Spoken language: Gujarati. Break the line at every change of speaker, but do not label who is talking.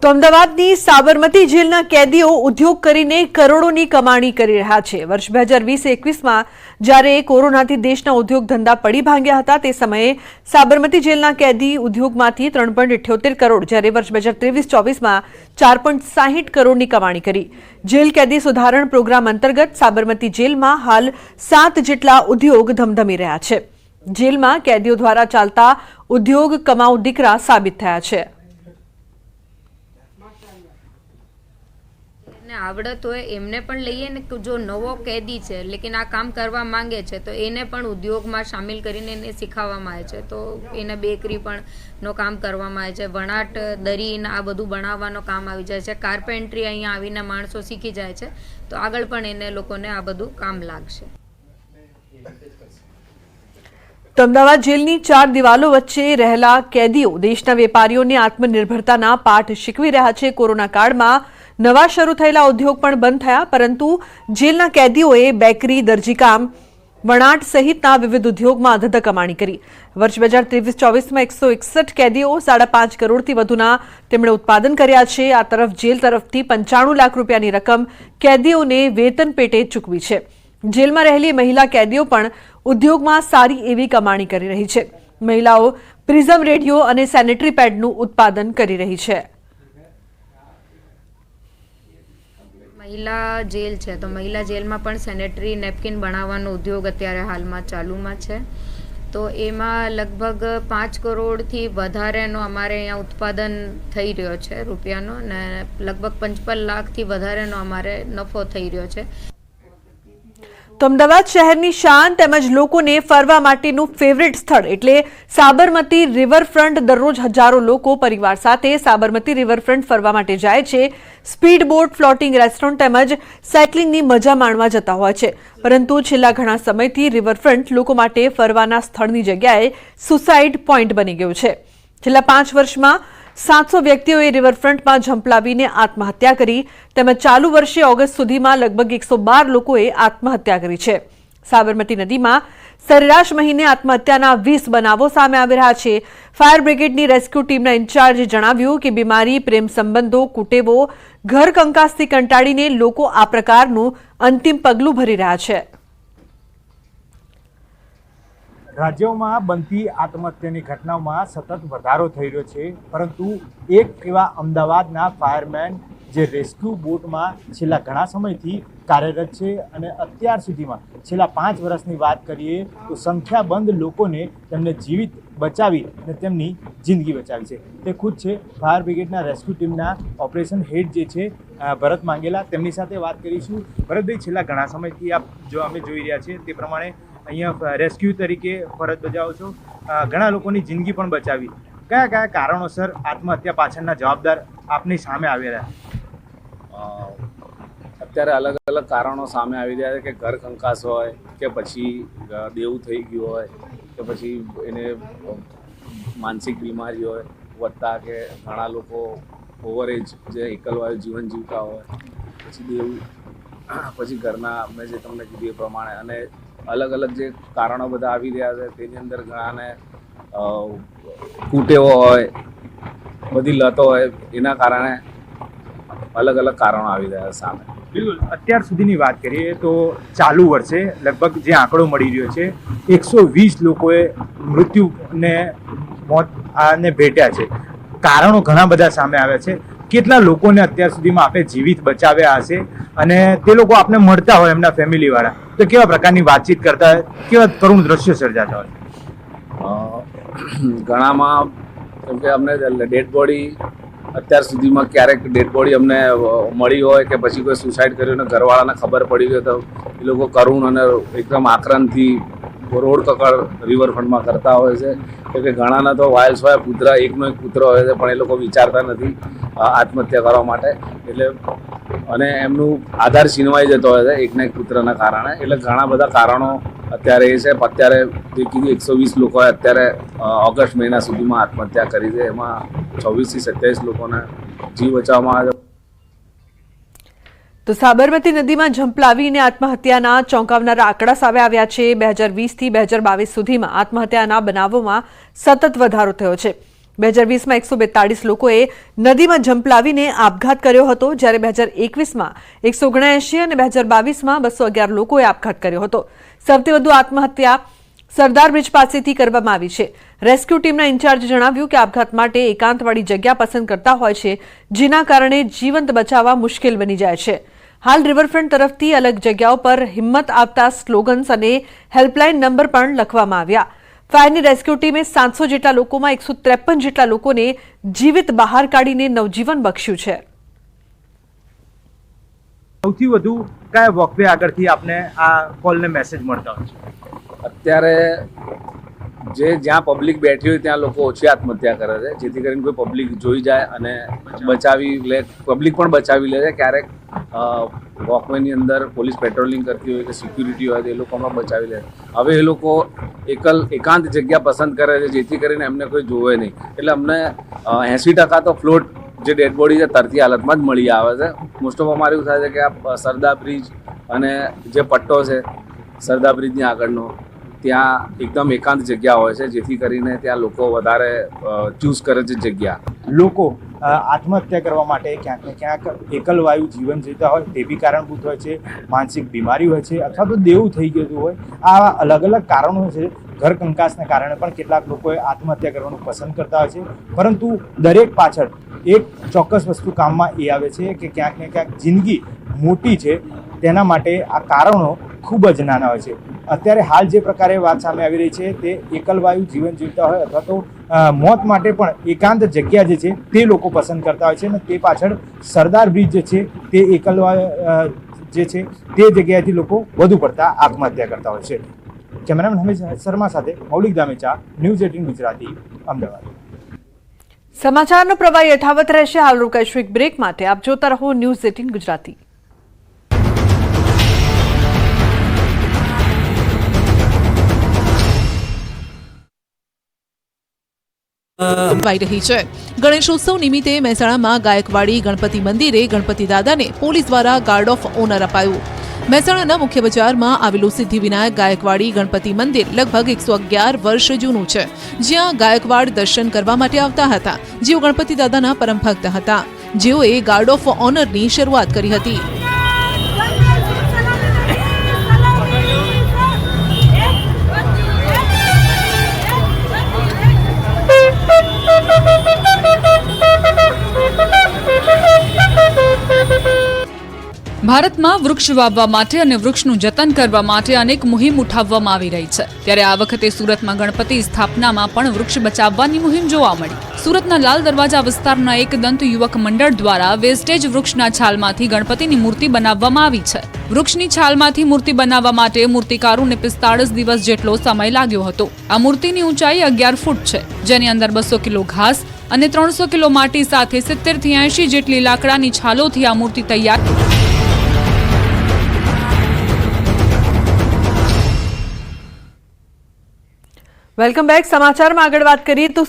તો અમદાવાદની સાબરમતી જેલના કેદીઓ ઉદ્યોગ કરીને કરોડોની કમાણી કરી રહ્યા છે। વર્ષ 2020-21માં જ્યારે કોરોનાથી દેશના ઉદ્યોગ ધંધા પડી ભાંગ્યા હતા તે સમયે સાબરમતી જેલના કેદી ઉદ્યોગમાંથી 3.78 કરોડ જ્યારે વર્ષ 2023-24માં 4.60 કરોડની કમાણી કરી। જેલ કેદી સુધારણ પ્રોગ્રામ અંતર્ગત સાબરમતી જેલમાં હાલ 7 જેટલા ઉદ્યોગ ધમધમી રહ્યા છે। જેલમાં કેદીઓ દ્વારા ચાલતા ઉદ્યોગ કમાઉ દીકરા સાબિત થયા છે।
આવડત હોય એમને પણ લઈએ ને કે જો નવો કેદી છે લેકિન આ કામ કરવા માંગે છે તો એને પણ ઉદ્યોગમાં સામેલ કરીને એને શીખવવામાં આવે છે। તો એને બેકરી પણ નો કામ કરવામાં આવે છે, વણાટ દરી આ બધું બનાવવાનો કામ આવી જાય છે, કાર્પેન્ટ્રી અહીંયા આવીને માણસો શીખી જાય છે તો આગળ પણ એને લોકોને આ બધું કામ લાગશે।
તો અમદાવાદ જેલની 4 દિવાલો વચ્ચે રહેલા કેદીઓ દેશના વેપારીઓને આત્મનિર્ભરતાના પાઠ શીખવી રહ્યા છે। કોરોના કાળમાં નવા શરૂ થયેલા ઉદ્યોગ પણ બંધ થયા પરંતુ જેલના કેદીઓએ બેકરી, દરજીકામ, વણાટ સહિતના વિવિધ ઉદ્યોગમાં અધધ કમાણી કરી। વર્ષ 2023-24માં 161 કેદીઓ 5.5 કરોડથી વધુના તેમણે ઉત્પાદન કર્યા છે। આ તરફ જેલ તરફથી 95 લાખ રૂપિયાની રકમ કેદીઓને વેતન પેટે ચૂકવી છે। જેલમાં રહેલી મહિલા કેદીઓ પણ ઉદ્યોગમાં સારી એવી કમાણી કરી રહી છે। મહિલાઓ પ્રિઝમ રેડિયો અને સેનેટરી પેડનું ઉત્પાદન કરી રહી છે।
મહિલા જેલ છે તો મહિલા જેલમાં પણ સેનેટરી નેપકિન બનાવવાનો ઉદ્યોગ અત્યારે હાલમાં ચાલુમાં છે। તો એમાં લગભગ 5 કરોડથી વધારેનો અમારે અહીંયા ઉત્પાદન થઈ રહ્યો છે રૂપિયાનો અને લગભગ 55 લાખથી વધારેનો અમારે નફો થઈ રહ્યો છે।
તો અમદાવાદ શહેરની શાન તેમજ લોકોને ફરવા માટેનું ફેવરિટ સ્થળ એટલે સાબરમતી રિવરફ્રન્ટ દરરોજ હજારો લોકો પરિવાર સાથે સાબરમતી રિવરફ્રન્ટ ફરવા માટે જાય છે। સ્પીડ બોટ, ફ્લોટિંગ રેસ્ટોરન્ટ તેમજ સાયકલિંગની મજા માણવા જતા હોય છે પરંતુ છેલ્લા ઘણા સમયથી રિવરફ્રન્ટ લોકો માટે ફરવાના સ્થળની જગ્યાએ સુસાઇડ પોઈન્ટ બની ગયું છે। છેલ્લા 5 વર્ષમાં 700 વ્યક્તિઓએ રિવરફ્રન્ટમાં ઝંપલાવીને આત્મહત્યા કરી તેમજ ચાલુ વર્ષે ઓગસ્ટ સુધીમાં લગભગ 112 લોકોએ આત્મહત્યા કરી છે। સાબરમતી નદીમાં સરેરાશ મહિને આત્મહત્યાના 20 બનાવો સામે આવી રહ્યા છે। ફાયર બ્રિગેડની રેસ્ક્યુ ટીમના ઇન્ચાર્જે જણાવ્યું કે બીમારી, પ્રેમ સંબંધો, કુટેવો, ઘર કંકાસથી કંટાળીને લોકો આ પ્રકારનું અંતિમ પગલું ભરી રહ્યા છે।
રાજ્યોમાં બનતી આત્મહત્યાની ઘટનાઓમાં સતત વધારો થઈ રહ્યો છે પરંતુ એક એવા અમદાવાદના ફાયરમેન જે રેસ્ક્યુ બોટમાં છેલ્લા ઘણા સમયથી કાર્યરત છે અને અત્યાર સુધીમાં છેલ્લા 5 વર્ષની વાત કરીએ તો સંખ્યાબંધ લોકોને તેમને જીવિત બચાવી અને તેમની જિંદગી બચાવી છે। તે ખુદ છે ફાયર બ્રિગેડના રેસ્ક્યુ ટીમના ઓપરેશન હેડ જે છે ભરત માંગેલા, તેમની સાથે વાત કરીશું। ભરતભાઈ, છેલ્લા ઘણા સમયથી અમે જોઈ રહ્યા છીએ તે પ્રમાણે અહીંયા રેસ્ક્યુ તરીકે ફરજ બજાવો છો, ઘણા લોકોની જિંદગી પણ બચાવી। કયા કયા કારણોસર આત્મહત્યા પાછળના જવાબદાર આપની સામે આવી રહ્યા?
અત્યારે અલગ અલગ કારણો સામે આવી રહ્યા છે કે ઘર કંકાસ હોય કે પછી દેવું થઈ ગયું હોય કે પછી એને માનસિક બીમારી હોય વધતા કે ઘણા લોકો ઓવરએજ જે એકલવાયુ જીવન જીવતા હોય પછી દેવું પછી ઘરના મેં જે તમને કીધું એ પ્રમાણે અને અલગ અલગ જે કારણો બધા આવી રહ્યા છે તેની અંદર ઘણાને કુટેવો હોય, બધી લતો હોય, એના કારણે અલગ અલગ કારણો આવી રહ્યા છે સામે।
બિલકુલ, અત્યાર સુધીની વાત કરીએ તો ચાલુ વર્ષે લગભગ જે આંકડો મળી રહ્યો છે 120 લોકોએ મૃત્યુને મોતને ભેટ્યા છે। કારણો ઘણા બધા સામે આવ્યા છે। કેટલા લોકોને અત્યાર સુધીમાં આપણે જીવિત બચાવ્યા હશે અને તે લોકો આપને મળતા હોય એમના ફેમિલીવાળા તો કેવા પ્રકારની વાતચીત કરતા હોય, કેવા કરુણ દ્રશ્યો સર્જાતા હોય?
ઘણામાં કેમ કે અમને ડેડ બોડી અત્યાર સુધીમાં ક્યારેક ડેડ બોડી અમને મળી હોય કે પછી કોઈ સુસાઇડ કર્યું અને ઘરવાળાને ખબર પડી ગઈ તો એ લોકો કરુણ અને એકદમ આક્રંદથી રોડ કકડ રિવરફ્રન્ટમાં કરતા હોય છે। કેમ કે ઘણાના તો વાઇલ્સ હોય, પુત્ર એકનો એક પુત્ર હોય છે પણ એ લોકો વિચારતા નથી આત્મહત્યા કરવા માટે એટલે અને એમનું આધાર છીનવાઈ જતો હોય છે એકના એક પુત્રના કારણે। એટલે ઘણા બધા કારણો અત્યારે એ છે। અત્યારે જે કીધું 120 લોકોએ અત્યારે ઓગસ્ટ મહિના સુધીમાં આત્મહત્યા કરી છે, એમાં 26 થી 27 લોકોને જીવ બચાવવામાં આવે છે।
તો સાબરમતી નદીમાં ઝંપલાવીને આત્મહત્યાના ચોંકાવનારા આંકડા સામે આવ્યા છે। 2020 થી 2022 સુધીમાં આત્મહત્યાના બનાવોમાં સતત વધારો થયો છે। 2020માં 142 લોકોએ નદીમાં ઝંપલાવીને આપઘાત કર્યો હતો, જ્યારે 2021માં 179 અને 2022માં 211 લોકોએ આપઘાત કર્યો હતો. સૌથી વધુ આત્મહત્યા સરદાર બ્રિજ પાસેથી કરવામાં આવી છે. રેસ્ક્યુ ટીમના ઇન્ચાર્જે જણાવ્યું કે આપઘાત માટે એકાંતવાળી જગ્યા પસંદ કરતા હોય છે, જેના કારણે જીવંત બચાવવા મુશ્કેલ બની જાય છે. હાલ રિવરફ્રન્ટ તરફથી અલગ જગ્યાઓ પર હિંમત આપતા સ્લોગન્સ અને હેલ્પલાઇન નંબર પણ લખવામાં આવ્યા. ફાયરની રેસ્ક્યુ ટીમે 700 જેટલા લોકોમાં 153 જેટલા લોકોને જીવિત બહાર કાઢીને નવજીવન બખ્શ્યું છે.
સૌથી વધુ કયા વોકવે આગળથી આપને આ કોલને મેસેજ મળતા હોય છે?
અત્યારે જ્યાં પબ્લિક બેઠી હોય ત્યાં લોકો ઓછી આત્મહત્યા કરે છે, જેથી કરીને કોઈ પબ્લિક જોઈ જાય અને બચાવી લે. પબ્લિક પણ બચાવી લે છે. ક્યારેક વોકવેની અંદર પોલીસ પેટ્રોલિંગ કરતી હોય કે સિક્યુરિટી હોય તો એ લોકો પણ બચાવી લે. હવે એ લોકો એકાંત જગ્યા પસંદ કરે છે, જેથી કરીને એમને કોઈ જોવે નહીં. એટલે અમને 80% તો ફ્લોટ જે ડેડ બોડી છે તરતી હાલતમાં જ મળી આવે છે. મોસ્ટ ઓફ અમારે એવું થાય છે કે આ સરદાર બ્રિજ અને જે પટ્ટો છે સરદાર બ્રિજની આગળનો, ત્યાં એકદમ એકાંત જગ્યા હોય છે, જેથી કરીને ત્યાં લોકો વધારે ચૂઝ કરે છે જગ્યા.
લોકો આત્મહત્યા કરવા માટે ક્યાંક ને ક્યાંક એકલવાયુ જીવન જીવતા હોય તે બી કારણભૂત હોય છે, માનસિક બીમારી હોય છે, અથવા તો દેવું થઈ ગયું હોય. આ અલગ અલગ કારણો છે. ઘર કંકાસના કારણે પણ કેટલાક લોકોએ આત્મહત્યા કરવાનું પસંદ કરતા હોય છે. પરંતુ દરેક પાછળ એક ચોક્કસ વસ્તુ કામમાં એ આવે છે કે ક્યાંક ને ક્યાંક જિંદગી મોટી છે, તેના માટે આ કારણો ખૂબ જ નાના હોય છે. અત્યારે હાલ જે પ્રકારે વાત સામે આવી રહી છે તે એકલવાયુ જીવન જીવતા હોય અથવા તો મોત માટે પણ એકાંત જગ્યા જે છે તે લોકો પસંદ કરતા હોય છે, અને તે પાછળ સરદાર બ્રિજ જે છે તે એકલવાયુ જે છે તે જગ્યાએથી લોકો વધુ પડતા આત્મહત્યા કરતા હોય છે. કેમેરામેન હમીશ શર્મા સાથે મૌલિક દામેચા, ન્યૂઝ 18 ગુજરાતી, અમદાવાદ.
સમાચારનો પ્રવાહ યથાવત રહેશે. હાલ રોકાઈશું એક બ્રેક માટે. આપ જોતા રહો ન્યૂઝ 18 ગુજરાતી.
વાઈ રહી છે. ગણેશોત્સવ નિમિત્તે મહેસાણામાં ગાયકવાડી ગણપતિ મંદિરે ગણપતિ દાદાને પોલીસ દ્વારા ગાર્ડ ઓફ ઓનર અપાયું. મહેસાણાના મુખ્ય બજારમાં આવેલું સિદ્ધિવિનાયક ગાયકવાડી ગણપતિ મંદિર લગભગ 111 વર્ષ જૂનું છે, જ્યાં ગાયકવાડ દર્શન કરવા માટે આવતા હતા, જેઓ ગણપતિ દાદાના પરમ ભક્ત હતા, જેઓએ ગાર્ડ ઓફ ઓનરની શરૂઆત કરી હતી.
ભારતમાં વૃક્ષ વાવવા માટે અને વૃક્ષનું જતન કરવા માટે અનેક મુહિમ ઉઠાવવામાં આવી રહી છે. ત્યારે આ વખતે સુરતમાં ગણપતિ સ્થાપનામાં પણ વૃક્ષ બચાવવાની મુહિમ જોવા મળી. સુરતના લાલ દરવાજા વિસ્તારના એક દંત યુવક મંડળ દ્વારા વેસ્ટેજ વૃક્ષના છાલમાંથી ગણપતિની મૂર્તિ બનાવવામાં આવી છે. વૃક્ષની છાલમાંથી મૂર્તિ બનાવવા માટે મૂર્તિકારોને 45 દિવસ જેટલો સમય લાગ્યો હતો. આ મૂર્તિની ઊંચાઈ 11 ફૂટ છે, જેની અંદર 200 કિલો ઘાસ અને 300 કિલો માટી સાથે 70 થી 80 જેટલી લાકડાની છાલોથી આ મૂર્તિ તૈયાર.
Welcome back. સમાચારમાં આગળ વાત કરીએ તો